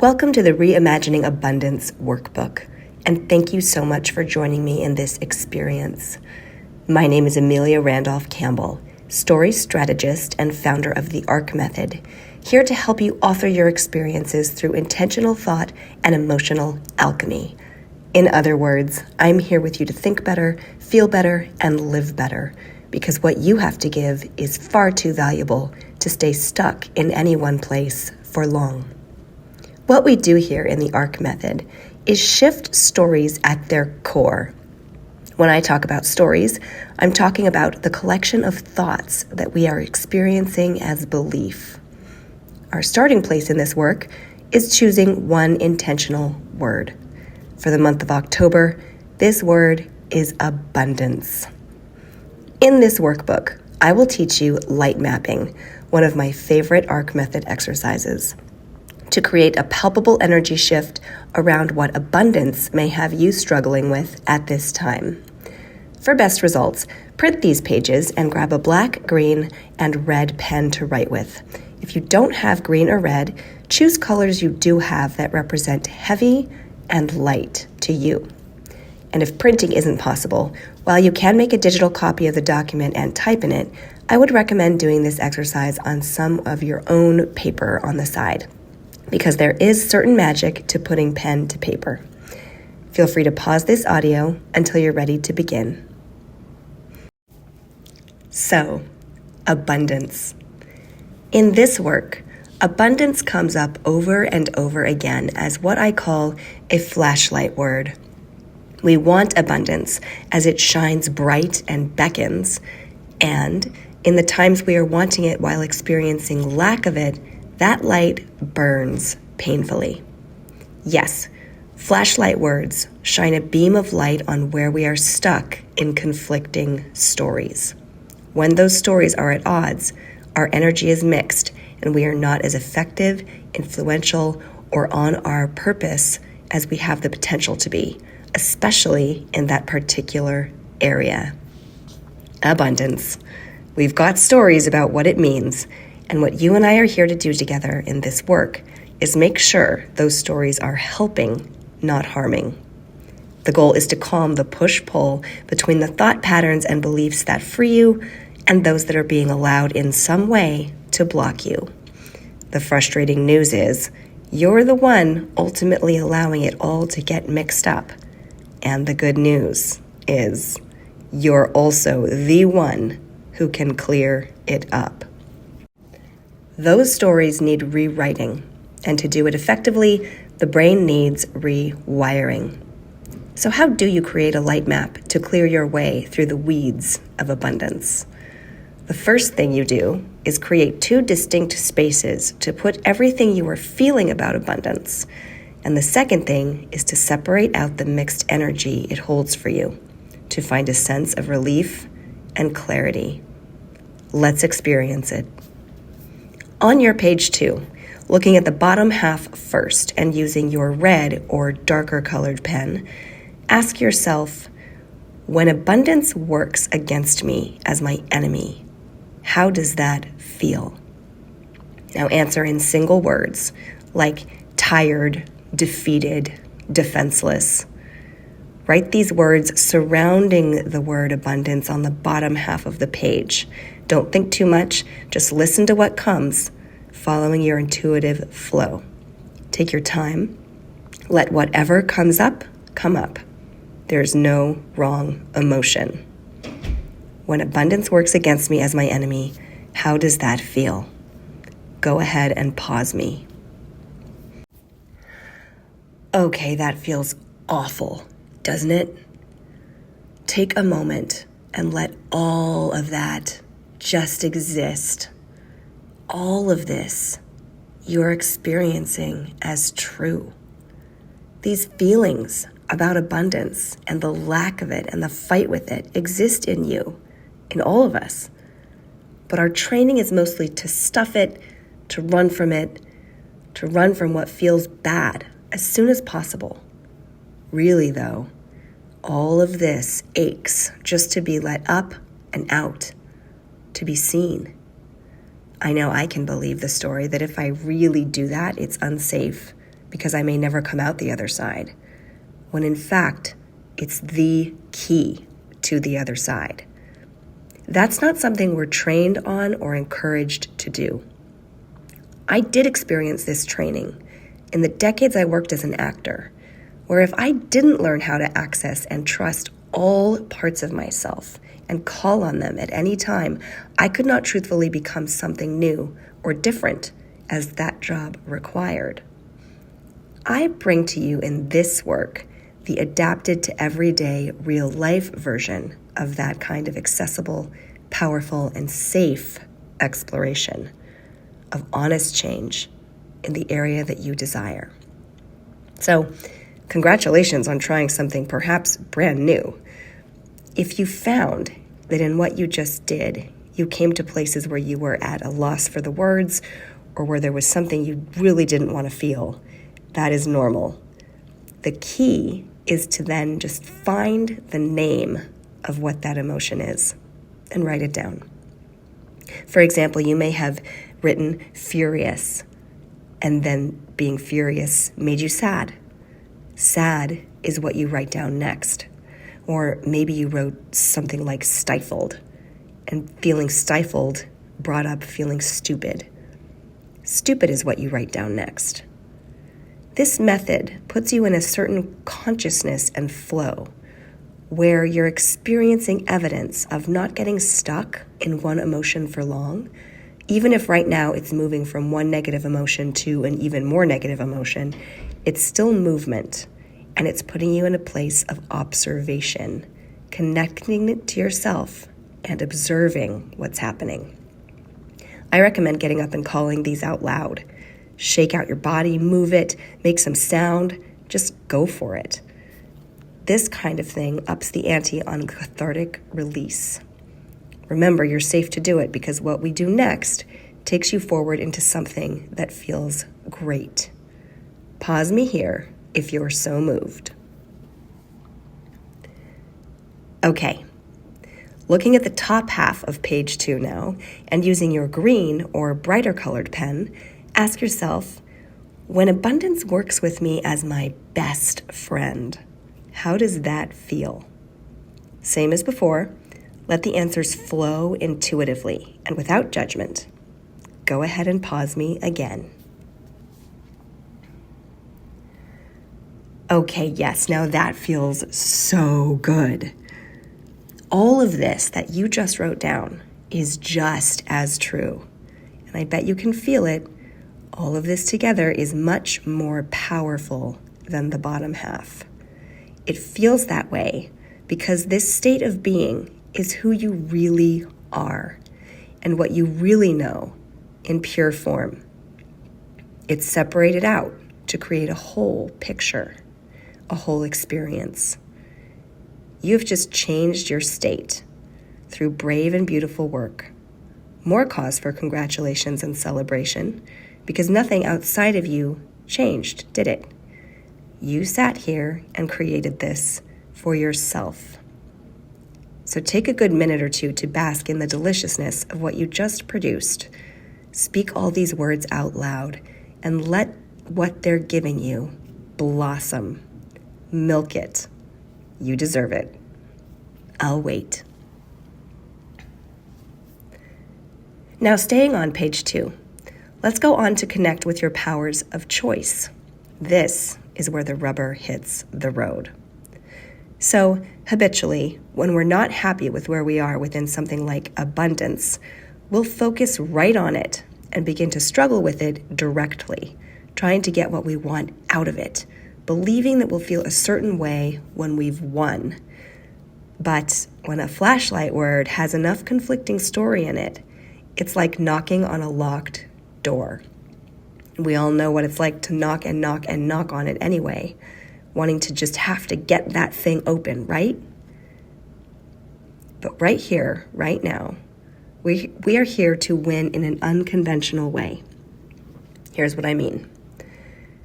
Welcome to the Reimagining Abundance workbook, and thank you so much for joining me in this experience. My name is Amelia Randolph Campbell, story strategist and founder of the ARC method, here to help you author your experiences through intentional thought and emotional alchemy. In other words, I'm here with you to think better, feel better, and live better, because what you have to give is far too valuable to stay stuck in any one place for long. What we do here in the ARC method is shift stories at their core. When I talk about stories, I'm talking about the collection of thoughts that we are experiencing as belief. Our starting place in this work is choosing one intentional word. For the month of October, this word is abundance. In this workbook, I will teach you light mapping, one of my favorite ARC method exercises, to create a palpable energy shift around what abundance may have you struggling with at this time. For best results, print these pages and grab a black, green, and red pen to write with. If you don't have green or red, choose colors you do have that represent heavy and light to you. And if printing isn't possible, while you can make a digital copy of the document and type in it, I would recommend doing this exercise on some of your own paper on the side, because there is certain magic to putting pen to paper. Feel free to pause this audio until you're ready to begin. So, abundance. In this work, abundance comes up over and over again as what I call a flashlight word. We want abundance as it shines bright and beckons, and in the times we are wanting it while experiencing lack of it, that light burns painfully. Yes, flashlight words shine a beam of light on where we are stuck in conflicting stories. When those stories are at odds, our energy is mixed and we are not as effective, influential, or on our purpose as we have the potential to be, especially in that particular area. Abundance. We've got stories about what it means, and what you and I are here to do together in this work is make sure those stories are helping, not harming. The goal is to calm the push-pull between the thought patterns and beliefs that free you and those that are being allowed in some way to block you. The frustrating news is you're the one ultimately allowing it all to get mixed up. And the good news is you're also the one who can clear it up. Those stories need rewriting, and to do it effectively, the brain needs rewiring. So how do you create a light map to clear your way through the weeds of abundance? The first thing you do is create two distinct spaces to put everything you are feeling about abundance. And the second thing is to separate out the mixed energy it holds for you, to find a sense of relief and clarity. Let's experience it. On your page 2, looking at the bottom half first and using your red or darker colored pen, ask yourself, when abundance works against me as my enemy, how does that feel? Now answer in single words, like tired, defeated, defenseless. Write these words surrounding the word abundance on the bottom half of the page. Don't think too much, just listen to what comes, following your intuitive flow. Take your time. Let whatever comes up, come up. There's no wrong emotion. When abundance works against me as my enemy, how does that feel? Go ahead and pause me. Okay, that feels awful, doesn't it? Take a moment and let all of that just exist. All of this you're experiencing as true. These feelings about abundance and the lack of it and the fight with it exist in you, in all of us. But our training is mostly to stuff it, to run from what feels bad as soon as possible. Really, though, all of this aches just to be let up and out, to be seen. I know I can believe the story that if I really do that, it's unsafe, because I may never come out the other side, when in fact, it's the key to the other side. That's not something we're trained on or encouraged to do. I did experience this training in the decades I worked as an actor, where if I didn't learn how to access and trust all parts of myself and call on them at any time, I could not truthfully become something new or different as that job required. I bring to you in this work the adapted to everyday real life version of that kind of accessible, powerful, and safe exploration of honest change in the area that you desire. So, congratulations on trying something perhaps brand new. If you found that in what you just did, you came to places where you were at a loss for the words or where there was something you really didn't want to feel, that is normal. The key is to then just find the name of what that emotion is and write it down. For example, you may have written furious, and then being furious made you sad. Sad is what you write down next. Or maybe you wrote something like stifled, and feeling stifled brought up feeling stupid. Stupid is what you write down next. This method puts you in a certain consciousness and flow where you're experiencing evidence of not getting stuck in one emotion for long, even if right now it's moving from one negative emotion to an even more negative emotion. It's still movement, and it's putting you in a place of observation, connecting it to yourself and observing what's happening. I recommend getting up and calling these out loud. Shake out your body, move it, make some sound, just go for it. This kind of thing ups the ante on cathartic release. Remember, you're safe to do it because what we do next takes you forward into something that feels great. Pause me here if you're so moved. Okay, looking at the top half of page 2 now, and using your green or brighter colored pen, ask yourself, when abundance works with me as my best friend, how does that feel? Same as before, let the answers flow intuitively and without judgment. Go ahead and pause me again. Okay, yes, now that feels so good. All of this that you just wrote down is just as true. And I bet you can feel it. All of this together is much more powerful than the bottom half. It feels that way because this state of being is who you really are and what you really know in pure form. It's separated out to create a whole picture, a whole experience. You've just changed your state through brave and beautiful work. More cause for congratulations and celebration because nothing outside of you changed, did it? You sat here and created this for yourself. So take a good minute or two to bask in the deliciousness of what you just produced. Speak all these words out loud and let what they're giving you blossom. Milk it. You deserve it. I'll wait. Now, staying on page 2, let's go on to connect with your powers of choice. This is where the rubber hits the road. So, habitually, when we're not happy with where we are within something like abundance, we'll focus right on it and begin to struggle with it directly, trying to get what we want out of it, believing that we'll feel a certain way when we've won. But when a flashlight word has enough conflicting story in it, it's like knocking on a locked door. We all know what it's like to knock and knock and knock on it anyway, wanting to just have to get that thing open, right? But right here, right now, we are here to win in an unconventional way. Here's what I mean.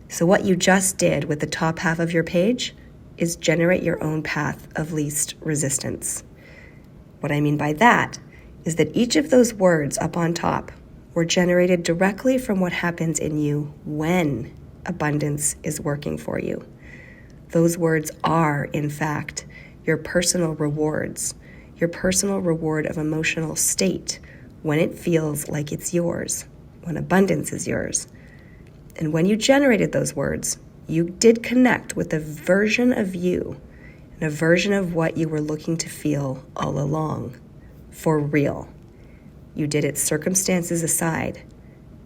So what you just did with the top half of your page is generate your own path of least resistance. What I mean by that is that each of those words up on top were generated directly from what happens in you when abundance is working for you. Those words are, in fact, your personal rewards, your personal reward of emotional state when it feels like it's yours, when abundance is yours. And when you generated those words, you did connect with a version of you and a version of what you were looking to feel all along, for real. You did it circumstances aside,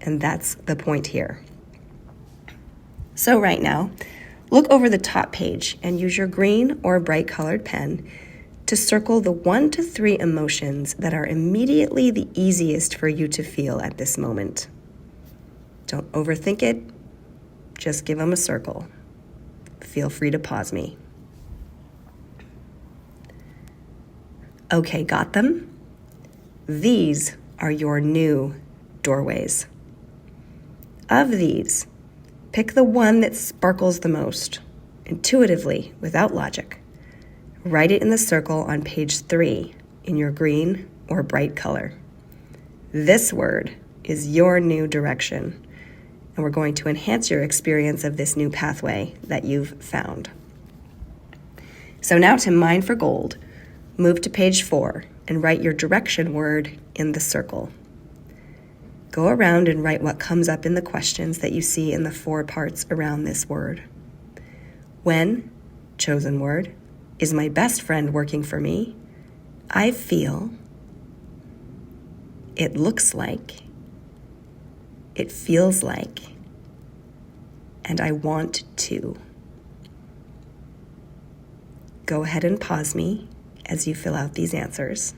and that's the point here. So right now, look over the top page and use your green or bright colored pen to circle the 1 to 3 emotions that are immediately the easiest for you to feel at this moment. Don't overthink it, just give them a circle. Feel free to pause me. Okay, got them? These are your new doorways. Of these, pick the one that sparkles the most, intuitively, without logic. Write it in the circle on page 3 in your green or bright color. This word is your new direction, and we're going to enhance your experience of this new pathway that you've found. So now to mine for gold, move to page 4 and write your direction word in the circle. Go around and write what comes up in the questions that you see in the 4 parts around this word. When, chosen word, is my best friend working for me? I feel, it looks like, it feels like, and I want to. Go ahead and pause me as you fill out these answers.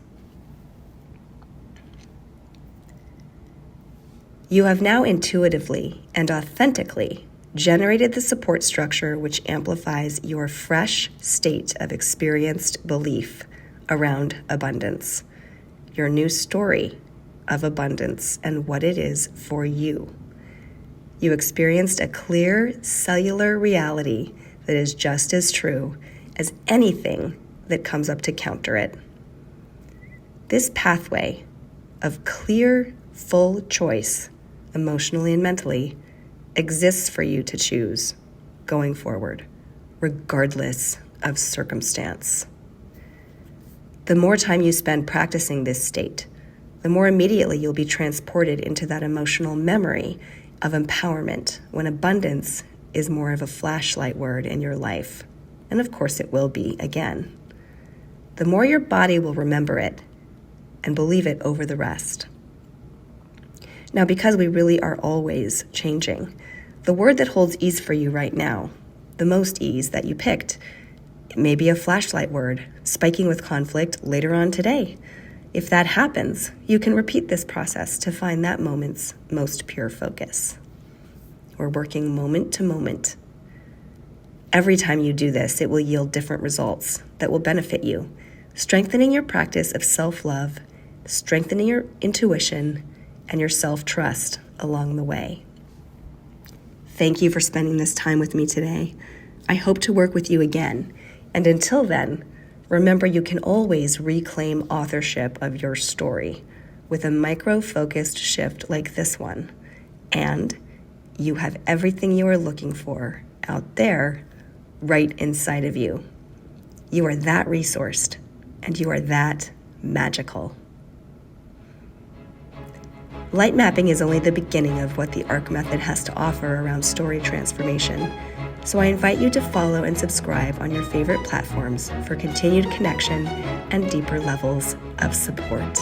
You have now intuitively and authentically generated the support structure which amplifies your fresh state of experienced belief around abundance, your new story of abundance and what it is for you. You experienced a clear cellular reality that is just as true as anything that comes up to counter it. This pathway of clear, full choice, emotionally and mentally, exists for you to choose going forward, regardless of circumstance. The more time you spend practicing this state, the more immediately you'll be transported into that emotional memory of empowerment when abundance is more of a flashlight word in your life. And of course it will be again. The more your body will remember it and believe it over the rest. Now, because we really are always changing, the word that holds ease for you right now, the most ease that you picked, it may be a flashlight word, spiking with conflict later on today. If that happens, you can repeat this process to find that moment's most pure focus. We're working moment to moment. Every time you do this, it will yield different results that will benefit you, strengthening your practice of self-love, strengthening your intuition, and your self-trust along the way. Thank you for spending this time with me today. I hope to work with you again. And until then, remember you can always reclaim authorship of your story with a micro-focused shift like this one. And you have everything you are looking for out there right inside of you. You are that resourced, and you are that magical. Light mapping is only the beginning of what the ARC method has to offer around story transformation, so I invite you to follow and subscribe on your favorite platforms for continued connection and deeper levels of support.